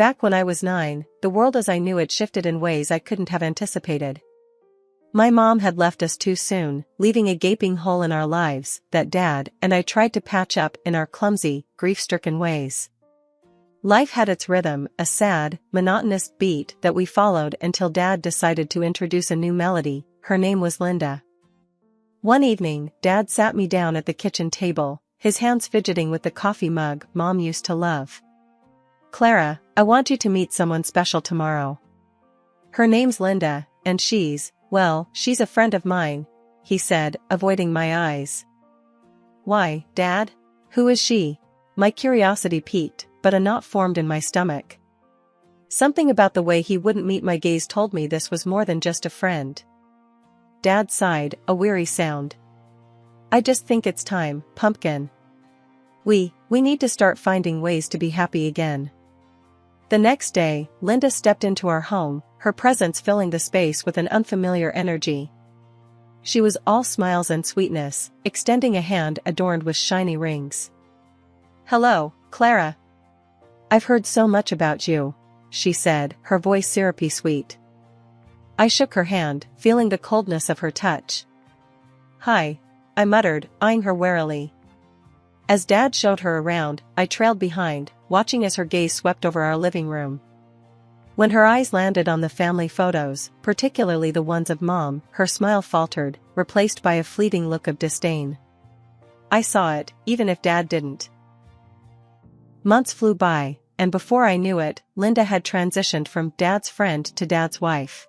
Back when I was 9, the world as I knew it shifted in ways I couldn't have anticipated. My mom had left us too soon, leaving a gaping hole in our lives that Dad and I tried to patch up in our clumsy, grief-stricken ways. Life had its rhythm, a sad, monotonous beat that we followed until Dad decided to introduce a new melody. Her name was Linda. One evening, Dad sat me down at the kitchen table, his hands fidgeting with the coffee mug Mom used to love. "Clara, I want you to meet someone special tomorrow. Her name's Linda, and she's a friend of mine," he said, avoiding my eyes. "Why, Dad? Who is she?" My curiosity piqued, but a knot formed in my stomach. Something about the way he wouldn't meet my gaze told me this was more than just a friend. Dad sighed, a weary sound. "I just think it's time, Pumpkin. We need to start finding ways to be happy again." The next day, Linda stepped into our home, her presence filling the space with an unfamiliar energy. She was all smiles and sweetness, extending a hand adorned with shiny rings. "Hello, Clara. I've heard so much about you," she said, her voice syrupy sweet. I shook her hand, feeling the coldness of her touch. "Hi," I muttered, eyeing her warily. As Dad showed her around, I trailed behind, watching as her gaze swept over our living room. When her eyes landed on the family photos, particularly the ones of Mom, her smile faltered, replaced by a fleeting look of disdain. I saw it, even if Dad didn't. Months flew by, and before I knew it, Linda had transitioned from Dad's friend to Dad's wife.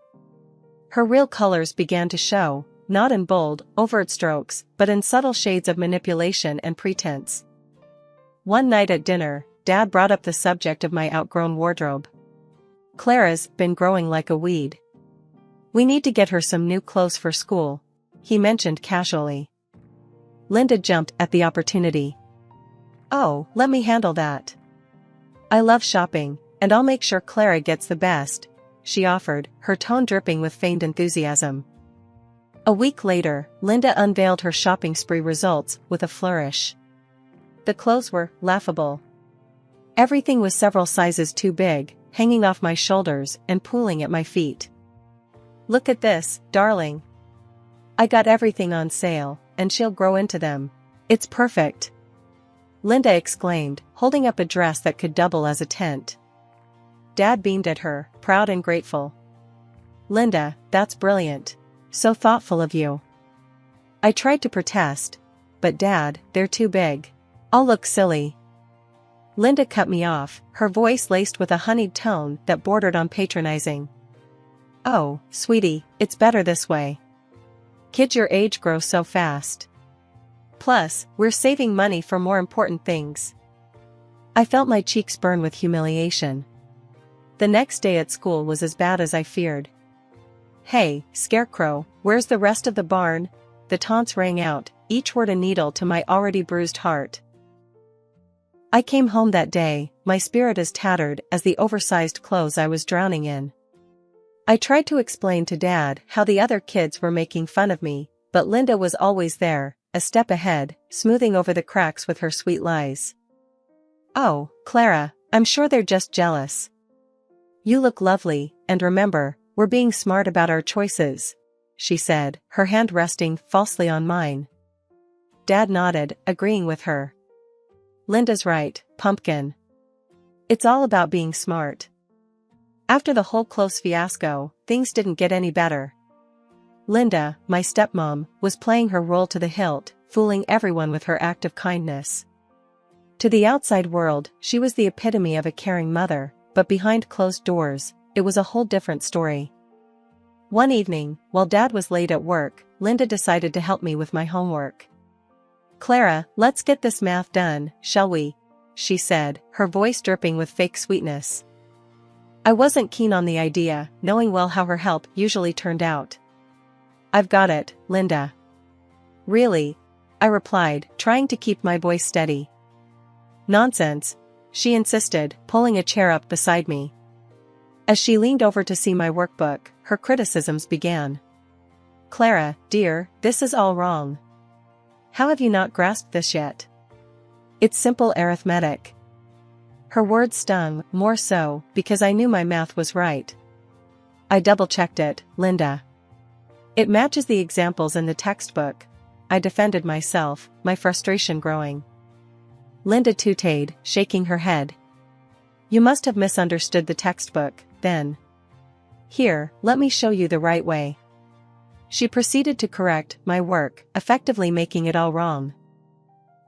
Her real colors began to show, not in bold, overt strokes, but in subtle shades of manipulation and pretense. One night at dinner, Dad brought up the subject of my outgrown wardrobe. "Clara's been growing like a weed. We need to get her some new clothes for school," he mentioned casually. Linda jumped at the opportunity. "Oh, let me handle that. I love shopping, and I'll make sure Clara gets the best," she offered, her tone dripping with feigned enthusiasm. A week later, Linda unveiled her shopping spree results with a flourish. The clothes were laughable. Everything was several sizes too big, hanging off my shoulders and pooling at my feet. "Look at this, darling. I got everything on sale, and she'll grow into them. It's perfect," Linda exclaimed, holding up a dress that could double as a tent. Dad beamed at her, proud and grateful. "Linda, that's brilliant. So thoughtful of you." I tried to protest. "But Dad, they're too big. I'll look silly." Linda cut me off, her voice laced with a honeyed tone that bordered on patronizing. "Oh, sweetie, it's better this way. Kids your age grow so fast. Plus, we're saving money for more important things." I felt my cheeks burn with humiliation. The next day at school was as bad as I feared. "Hey, Scarecrow, where's the rest of the barn?" The taunts rang out, each word a needle to my already bruised heart. I came home that day, my spirit as tattered as the oversized clothes I was drowning in. I tried to explain to Dad how the other kids were making fun of me, but Linda was always there, a step ahead, smoothing over the cracks with her sweet lies. "Oh, Clara, I'm sure they're just jealous. You look lovely, and remember, we're being smart about our choices," she said, her hand resting falsely on mine. Dad nodded, agreeing with her. "Linda's right, Pumpkin. It's all about being smart." After the whole clothes fiasco, things didn't get any better. Linda, my stepmom, was playing her role to the hilt, fooling everyone with her act of kindness. To the outside world, she was the epitome of a caring mother, but behind closed doors, it was a whole different story. One evening, while Dad was late at work, Linda decided to help me with my homework. "Clara, let's get this math done, shall we?" she said, her voice dripping with fake sweetness. I wasn't keen on the idea, knowing well how her help usually turned out. "I've got it, Linda." "Really?" I replied, trying to keep my voice steady. "Nonsense," she insisted, pulling a chair up beside me. As she leaned over to see my workbook, her criticisms began. "Clara, dear, this is all wrong. How have you not grasped this yet? It's simple arithmetic. Her words stung, more so, because I knew my math was right. I double-checked it, Linda. It matches the examples in the textbook. I defended myself, my frustration growing. Linda tooted, shaking her head. You must have misunderstood the textbook, then. Here, let me show you the right way. She proceeded to correct my work, effectively making it all wrong.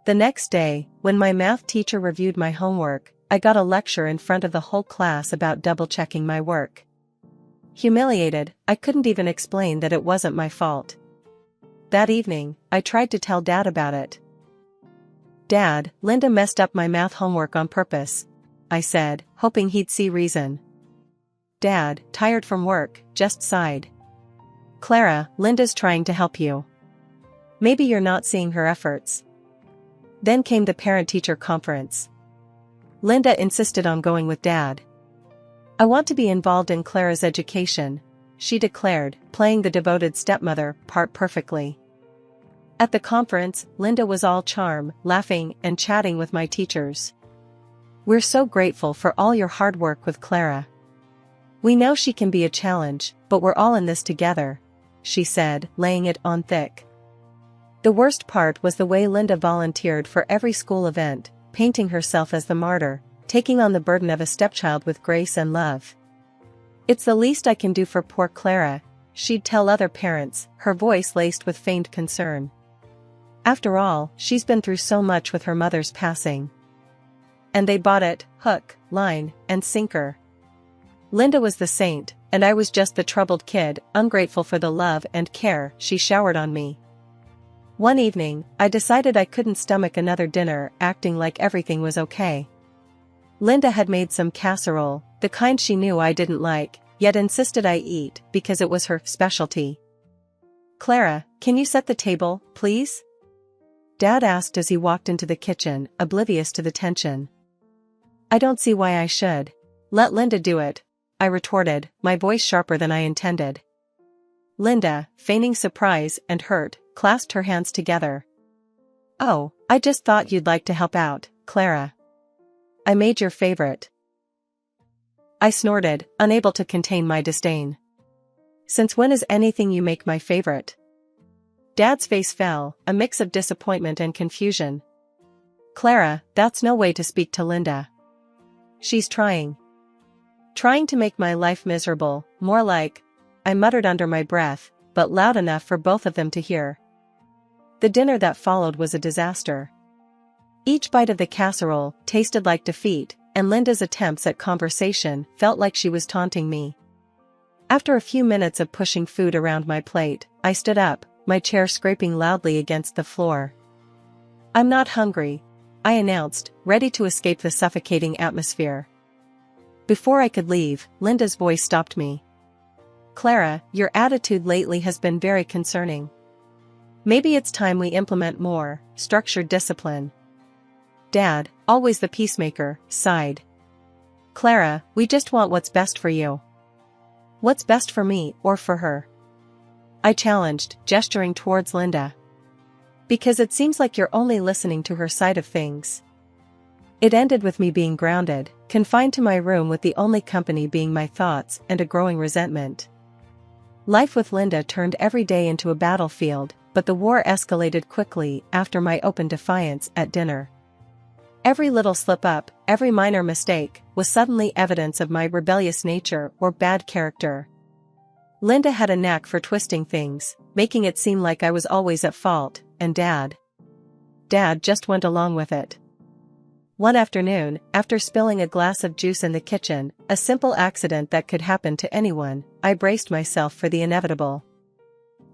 The next day, when my math teacher reviewed my homework, I got a lecture in front of the whole class about double-checking my work. Humiliated, I couldn't even explain that it wasn't my fault. That evening, I tried to tell Dad about it. Dad, Linda messed up my math homework on purpose, I said, hoping he'd see reason. Dad, tired from work, just sighed. Clara, Linda's trying to help you. Maybe you're not seeing her efforts. Then came the parent-teacher conference. Linda insisted on going with Dad. I want to be involved in Clara's education, she declared, playing the devoted stepmother part perfectly. At the conference, Linda was all charm, laughing and chatting with my teachers. We're so grateful for all your hard work with Clara. We know she can be a challenge, but we're all in this together, she said, laying it on thick. The worst part was the way Linda volunteered for every school event, painting herself as the martyr, taking on the burden of a stepchild with grace and love. It's the least I can do for poor Clara, she'd tell other parents, her voice laced with feigned concern. After all, she's been through so much with her mother's passing. And they bought it, hook, line, and sinker. Linda was the saint, and I was just the troubled kid, ungrateful for the love and care she showered on me. One evening, I decided I couldn't stomach another dinner acting like everything was okay. Linda had made some casserole, the kind she knew I didn't like, yet insisted I eat because it was her specialty. Clara, can you set the table, please? Dad asked as he walked into the kitchen, oblivious to the tension. I don't see why I should. Let Linda do it, I retorted, my voice sharper than I intended. Linda, feigning surprise and hurt, clasped her hands together. Oh, I just thought you'd like to help out, Clara. I made your favorite. I snorted, unable to contain my disdain. Since when is anything you make my favorite? Dad's face fell, a mix of disappointment and confusion. Clara, that's no way to speak to Linda. She's trying. Trying to make my life miserable, more like, I muttered under my breath, but loud enough for both of them to hear. The dinner that followed was a disaster. Each bite of the casserole tasted like defeat, and Linda's attempts at conversation felt like she was taunting me. After a few minutes of pushing food around my plate, I stood up, my chair scraping loudly against the floor. I'm not hungry, I announced, ready to escape the suffocating atmosphere. Before I could leave, Linda's voice stopped me. Clara, your attitude lately has been very concerning. Maybe it's time we implement more structured discipline. Dad, always the peacemaker, sighed. Clara, we just want what's best for you. What's best for me or for her? I challenged, gesturing towards Linda. Because it seems like you're only listening to her side of things. It ended with me being grounded, confined to my room with the only company being my thoughts and a growing resentment. Life with Linda turned every day into a battlefield, but the war escalated quickly after my open defiance at dinner. Every little slip-up, every minor mistake, was suddenly evidence of my rebellious nature or bad character. Linda had a knack for twisting things, making it seem like I was always at fault, and Dad just went along with it. One afternoon, after spilling a glass of juice in the kitchen, a simple accident that could happen to anyone, I braced myself for the inevitable.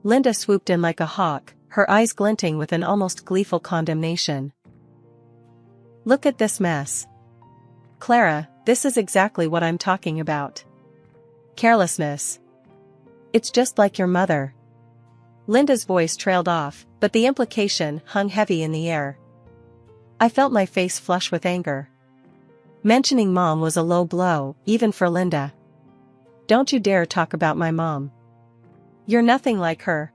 Linda swooped in like a hawk, her eyes glinting with an almost gleeful condemnation. Look at this mess. Clara, this is exactly what I'm talking about. Carelessness. It's just like your mother. Linda's voice trailed off, but the implication hung heavy in the air. I felt my face flush with anger. Mentioning Mom was a low blow, even for Linda. Don't you dare talk about my mom. You're nothing like her.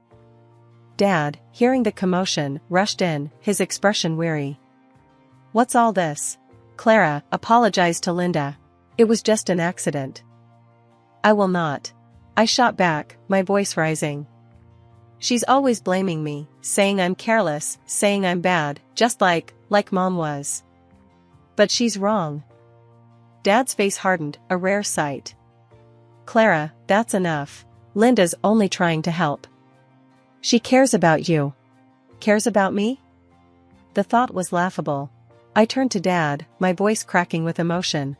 Dad, hearing the commotion, rushed in, his expression weary. What's all this? Clara, apologize to Linda. It was just an accident. I will not. I shot back, my voice rising. She's always blaming me, saying I'm careless, saying I'm bad, just like Mom was. But she's wrong. Dad's face hardened, a rare sight. Clara, that's enough. Linda's only trying to help. She cares about you. Cares about me? The thought was laughable. I turned to Dad, my voice cracking with emotion.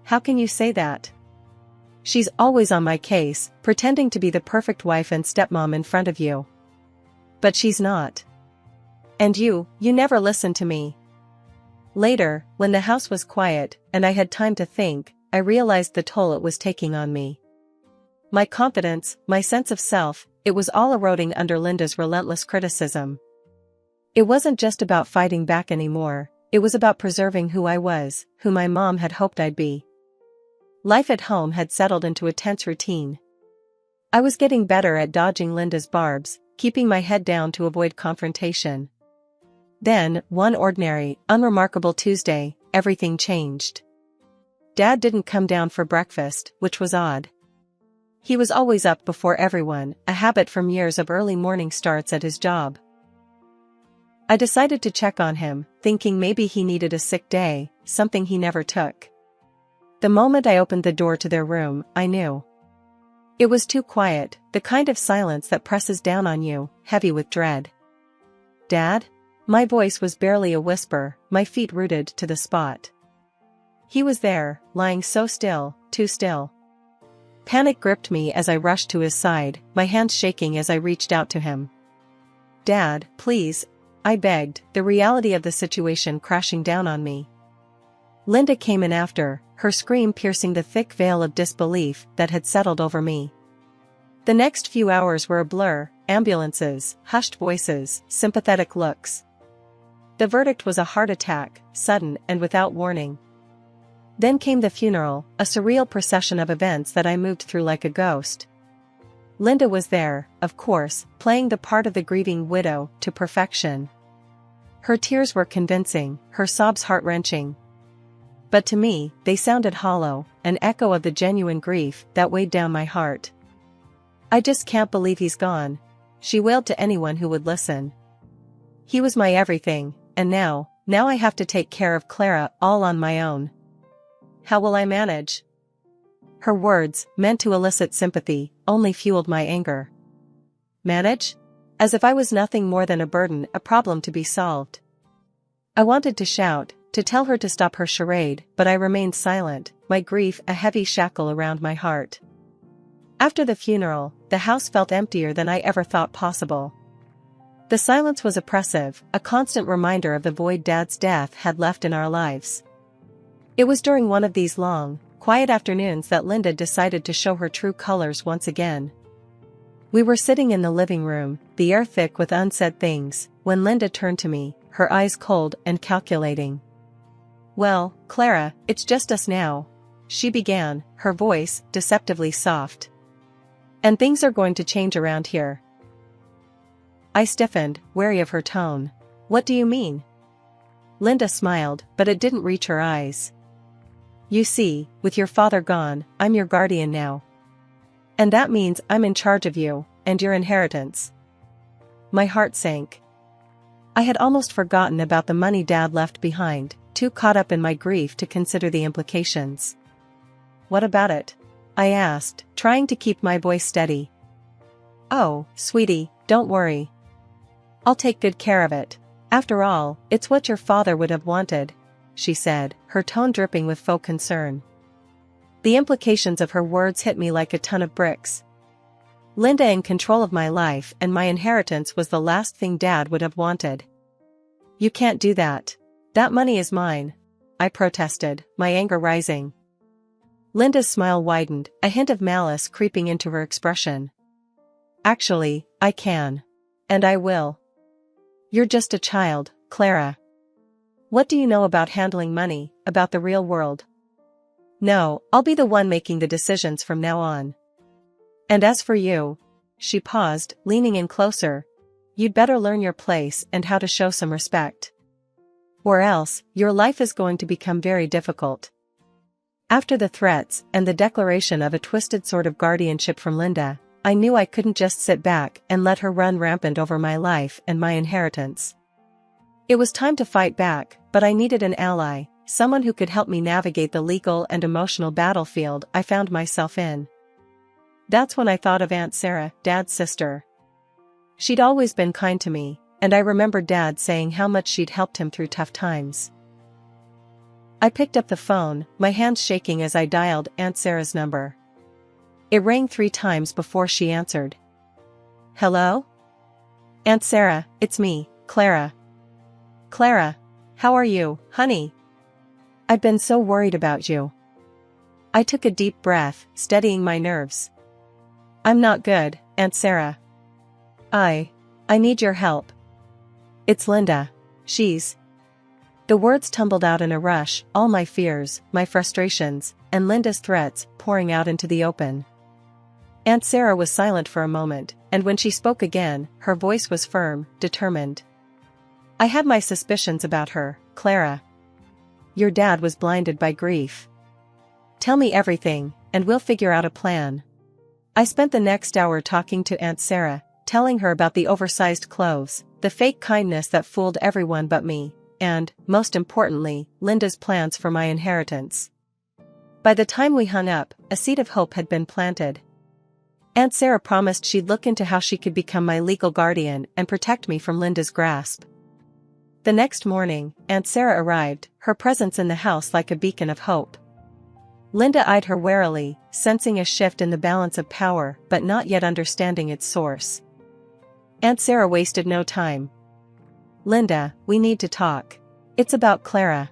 How can you say that? She's always on my case, pretending to be the perfect wife and stepmom in front of you. But she's not. And you never listen to me. Later, when the house was quiet, and I had time to think, I realized the toll it was taking on me. My confidence, my sense of self, it was all eroding under Linda's relentless criticism. It wasn't just about fighting back anymore, it was about preserving who I was, who my mom had hoped I'd be. Life at home had settled into a tense routine. I was getting better at dodging Linda's barbs, keeping my head down to avoid confrontation. Then, one ordinary, unremarkable Tuesday, everything changed. Dad didn't come down for breakfast, which was odd. He was always up before everyone, a habit from years of early morning starts at his job. I decided to check on him, thinking maybe he needed a sick day, something he never took. The moment I opened the door to their room, I knew. It was too quiet, the kind of silence that presses down on you, heavy with dread. Dad? My voice was barely a whisper, my feet rooted to the spot. He was there, lying so still, too still. Panic gripped me as I rushed to his side, my hands shaking as I reached out to him. Dad, please, I begged, the reality of the situation crashing down on me. Linda came in after, her scream piercing the thick veil of disbelief that had settled over me. The next few hours were a blur, ambulances, hushed voices, sympathetic looks. The verdict was a heart attack, sudden and without warning. Then came the funeral, a surreal procession of events that I moved through like a ghost. Linda was there, of course, playing the part of the grieving widow to perfection. Her tears were convincing, her sobs heart-wrenching. But to me, they sounded hollow, an echo of the genuine grief that weighed down my heart. I just can't believe he's gone, she wailed to anyone who would listen. He was my everything, and now I have to take care of Clara all on my own. How will I manage? Her words, meant to elicit sympathy, only fueled my anger. Manage? As if I was nothing more than a burden, a problem to be solved. I wanted to shout, to tell her to stop her charade, but I remained silent, my grief a heavy shackle around my heart. After the funeral, the house felt emptier than I ever thought possible. The silence was oppressive, a constant reminder of the void Dad's death had left in our lives. It was during one of these long, quiet afternoons that Linda decided to show her true colors once again. We were sitting in the living room, the air thick with unsaid things, when Linda turned to me, her eyes cold and calculating. Well, Clara, it's just us now, she began, her voice deceptively soft. And things are going to change around here. I stiffened, wary of her tone. What do you mean? Linda smiled, but it didn't reach her eyes. You see, with your father gone, I'm your guardian now. And that means I'm in charge of you, and your inheritance. My heart sank. I had almost forgotten about the money Dad left behind, too caught up in my grief to consider the implications. What about it? I asked, trying to keep my voice steady. Oh, sweetie, don't worry. I'll take good care of it. After all, it's what your father would have wanted, she said, her tone dripping with faux concern. The implications of her words hit me like a ton of bricks. Linda in control of my life and my inheritance was the last thing Dad would have wanted. You can't do that. That money is mine, I protested, my anger rising. Linda's smile widened, a hint of malice creeping into her expression. Actually, I can. And I will. You're just a child, Clara. What do you know about handling money, about the real world? No, I'll be the one making the decisions from now on. And as for you, she paused, leaning in closer, you'd better learn your place and how to show some respect. Or else, your life is going to become very difficult. After the threats and the declaration of a twisted sort of guardianship from Linda, I knew I couldn't just sit back and let her run rampant over my life and my inheritance. It was time to fight back, but I needed an ally, someone who could help me navigate the legal and emotional battlefield I found myself in. That's when I thought of Aunt Sarah, Dad's sister. She'd always been kind to me, and I remembered Dad saying how much she'd helped him through tough times. I picked up the phone, my hands shaking as I dialed Aunt Sarah's number. It rang 3 times before she answered. Hello? Aunt Sarah, it's me, Clara. Clara, how are you, honey? I've been so worried about you. I took a deep breath, steadying my nerves. I'm not good, Aunt Sarah. I need your help. It's Linda. The words tumbled out in a rush, all my fears, my frustrations, and Linda's threats pouring out into the open. Aunt Sarah was silent for a moment, and when she spoke again, her voice was firm, determined. I had my suspicions about her, Clara. Your dad was blinded by grief. Tell me everything, and we'll figure out a plan. I spent the next hour talking to Aunt Sarah, telling her about the oversized clothes, the fake kindness that fooled everyone but me, and, most importantly, Linda's plans for my inheritance. By the time we hung up, a seed of hope had been planted. Aunt Sarah promised she'd look into how she could become my legal guardian and protect me from Linda's grasp. The next morning, Aunt Sarah arrived, her presence in the house like a beacon of hope. Linda eyed her warily, sensing a shift in the balance of power but not yet understanding its source. Aunt Sarah wasted no time. Linda, we need to talk. It's about Clara.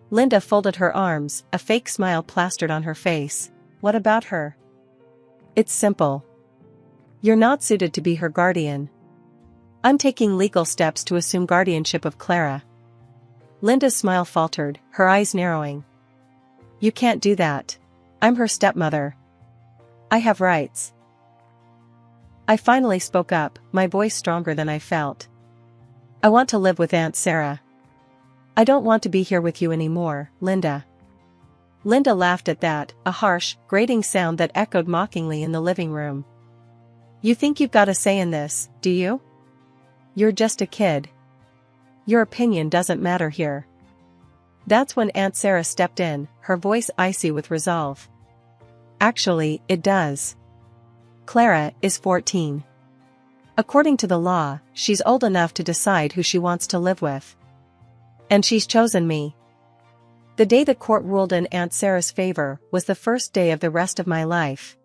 Linda folded her arms, a fake smile plastered on her face. What about her? It's simple. You're not suited to be her guardian. I'm taking legal steps to assume guardianship of Clara. Linda's smile faltered, her eyes narrowing. You can't do that. I'm her stepmother. I have rights. I finally spoke up, my voice stronger than I felt. I want to live with Aunt Sarah. I don't want to be here with you anymore, Linda. Linda laughed at that, a harsh, grating sound that echoed mockingly in the living room. You think you've got a say in this, do you? You're just a kid. Your opinion doesn't matter here. That's when Aunt Sarah stepped in, her voice icy with resolve. Actually, it does. Clara is 14. According to the law, she's old enough to decide who she wants to live with. And she's chosen me. The day the court ruled in Aunt Sarah's favor was the first day of the rest of my life.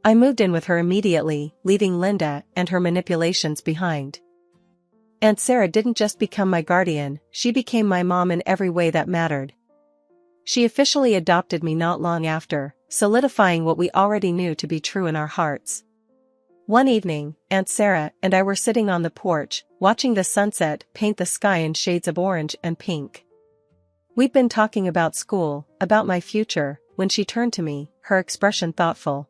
I moved in with her immediately, leaving Linda and her manipulations behind. Aunt Sarah didn't just become my guardian, she became my mom in every way that mattered. She officially adopted me not long after, solidifying what we already knew to be true in our hearts. One evening, Aunt Sarah and I were sitting on the porch, watching the sunset paint the sky in shades of orange and pink. We'd been talking about school, about my future, when she turned to me, her expression thoughtful.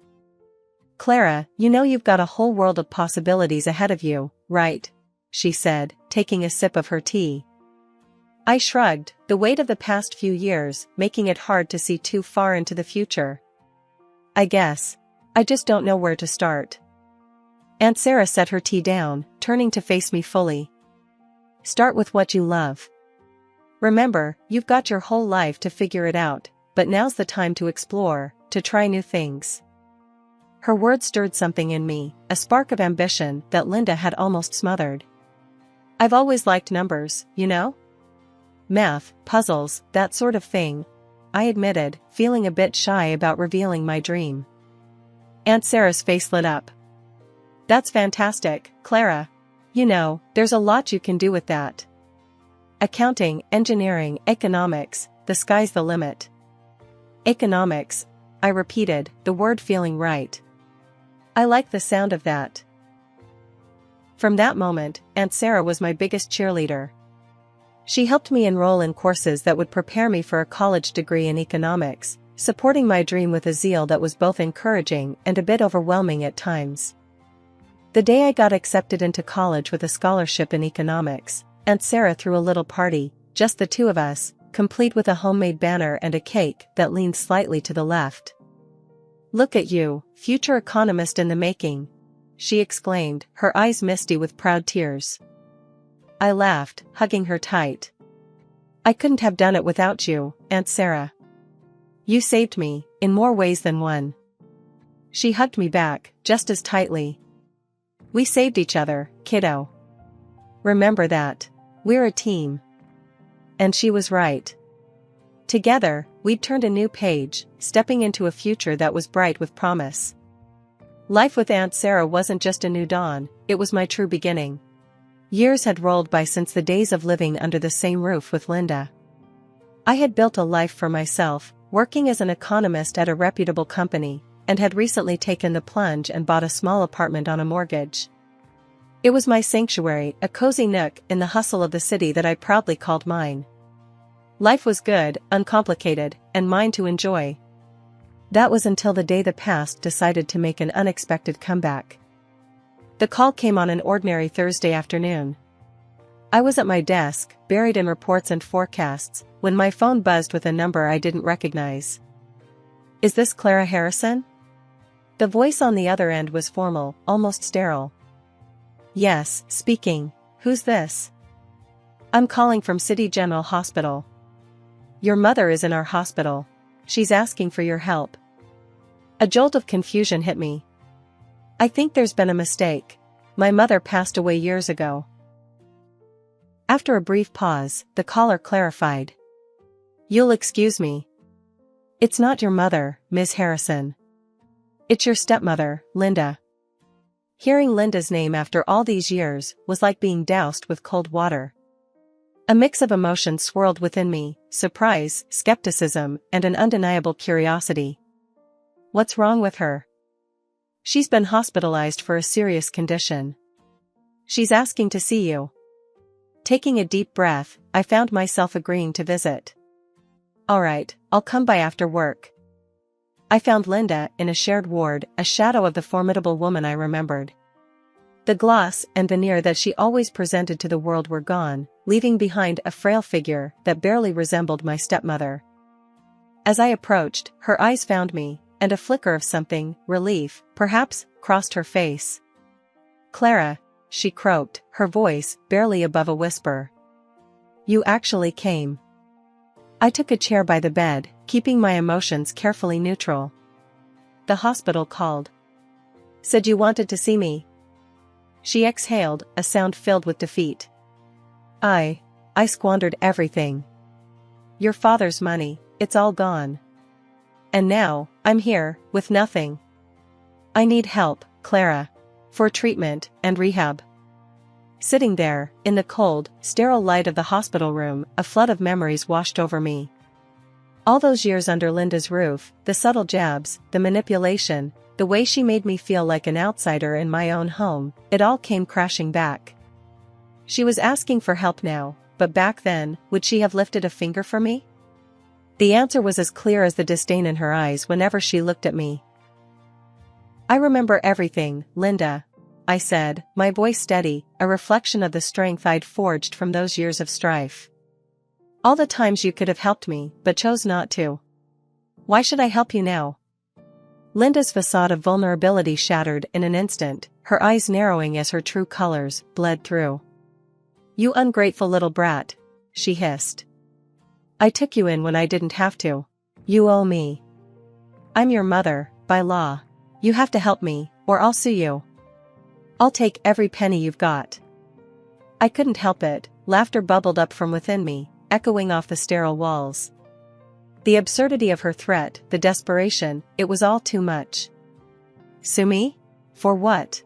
Clara, you know you've got a whole world of possibilities ahead of you, right? She said, taking a sip of her tea. I shrugged, the weight of the past few years making it hard to see too far into the future. I guess. I just don't know where to start. Aunt Sarah set her tea down, turning to face me fully. Start with what you love. Remember, you've got your whole life to figure it out, but now's the time to explore, to try new things. Her words stirred something in me, a spark of ambition that Linda had almost smothered. I've always liked numbers, you know? Math, puzzles, that sort of thing, I admitted, feeling a bit shy about revealing my dream. Aunt Sarah's face lit up. That's fantastic, Clara. You know, there's a lot you can do with that. Accounting, engineering, economics, the sky's the limit. Economics, I repeated, the word feeling right. I like the sound of that. From that moment, Aunt Sarah was my biggest cheerleader. She helped me enroll in courses that would prepare me for a college degree in economics, supporting my dream with a zeal that was both encouraging and a bit overwhelming at times. The day I got accepted into college with a scholarship in economics, Aunt Sarah threw a little party, just the two of us, complete with a homemade banner and a cake that leaned slightly to the left. "Look at you, future economist in the making," she exclaimed, her eyes misty with proud tears. I laughed, hugging her tight. "I couldn't have done it without you, Aunt Sarah. You saved me, in more ways than one." She hugged me back, just as tightly. "We saved each other, kiddo. Remember that. We're a team." And she was right. Together, we'd turned a new page, stepping into a future that was bright with promise. Life with Aunt Sarah wasn't just a new dawn, it was my true beginning. Years had rolled by since the days of living under the same roof with Linda. I had built a life for myself, working as an economist at a reputable company, and had recently taken the plunge and bought a small apartment on a mortgage. It was my sanctuary, a cozy nook in the hustle of the city that I proudly called mine. Life was good, uncomplicated, and mine to enjoy. That was until the day the past decided to make an unexpected comeback. The call came on an ordinary Thursday afternoon. I was at my desk, buried in reports and forecasts, when my phone buzzed with a number I didn't recognize. "Is this Clara Harrison?" The voice on the other end was formal, almost sterile. "Yes, speaking. Who's this?" "I'm calling from City General Hospital. Your mother is in our hospital. She's asking for your help." A jolt of confusion hit me. "I think there's been a mistake. My mother passed away years ago." After a brief pause, the caller clarified. "You'll excuse me. It's not your mother, Ms. Harrison. It's your stepmother, Linda." Hearing Linda's name after all these years was like being doused with cold water. A mix of emotions swirled within me, surprise, skepticism, and an undeniable curiosity. "What's wrong with her?" "She's been hospitalized for a serious condition. She's asking to see you." Taking a deep breath, I found myself agreeing to visit. "All right, I'll come by after work." I found Linda in a shared ward, a shadow of the formidable woman I remembered. The gloss and veneer that she always presented to the world were gone, leaving behind a frail figure that barely resembled my stepmother. As I approached, her eyes found me, and a flicker of something, relief, perhaps, crossed her face. "Clara," she croaked, her voice barely above a whisper. "You actually came." I took a chair by the bed, keeping my emotions carefully neutral. "The hospital called. Said you wanted to see me." She exhaled, a sound filled with defeat. I squandered everything. Your father's money, it's all gone. And now, I'm here, with nothing. I need help, Clara. For treatment and rehab." Sitting there, in the cold, sterile light of the hospital room, a flood of memories washed over me. All those years under Linda's roof, the subtle jabs, the manipulation, the way she made me feel like an outsider in my own home, it all came crashing back. She was asking for help now, but back then, would she have lifted a finger for me? The answer was as clear as the disdain in her eyes whenever she looked at me. "I remember everything, Linda," I said, my voice steady, a reflection of the strength I'd forged from those years of strife. "All the times you could have helped me, but chose not to. Why should I help you now?" Linda's facade of vulnerability shattered in an instant, her eyes narrowing as her true colors bled through. "You ungrateful little brat," she hissed. "I took you in when I didn't have to. You owe me. I'm your mother, by law. You have to help me, or I'll sue you. I'll take every penny you've got." I couldn't help it, laughter bubbled up from within me, echoing off the sterile walls. The absurdity of her threat, the desperation, it was all too much. "Sue me? For what?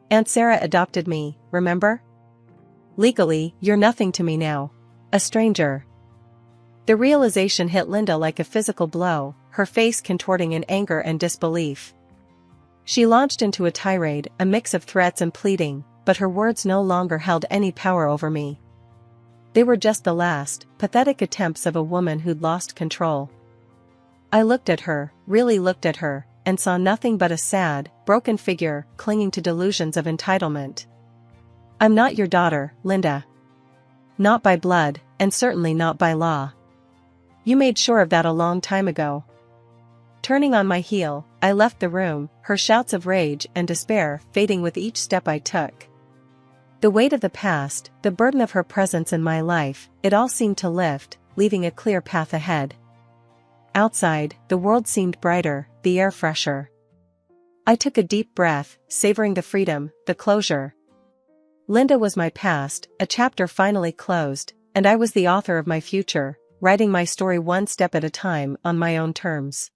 Aunt Sarah adopted me, remember? Legally, you're nothing to me now. A stranger." The realization hit Linda like a physical blow, her face contorting in anger and disbelief. She launched into a tirade, a mix of threats and pleading, but her words no longer held any power over me. They were just the last, pathetic attempts of a woman who'd lost control. I looked at her, really looked at her, and saw nothing but a sad, broken figure, clinging to delusions of entitlement. "I'm not your daughter, Linda. Not by blood, and certainly not by law. You made sure of that a long time ago. Turning on my heel, I left the room, her shouts of rage and despair fading with each step I took. The weight of the past, the burden of her presence in my life, it all seemed to lift, leaving a clear path ahead. Outside, the world seemed brighter, the air fresher. I took a deep breath, savoring the freedom, the closure. Linda was my past, a chapter finally closed, and I was the author of my future, writing my story one step at a time on my own terms.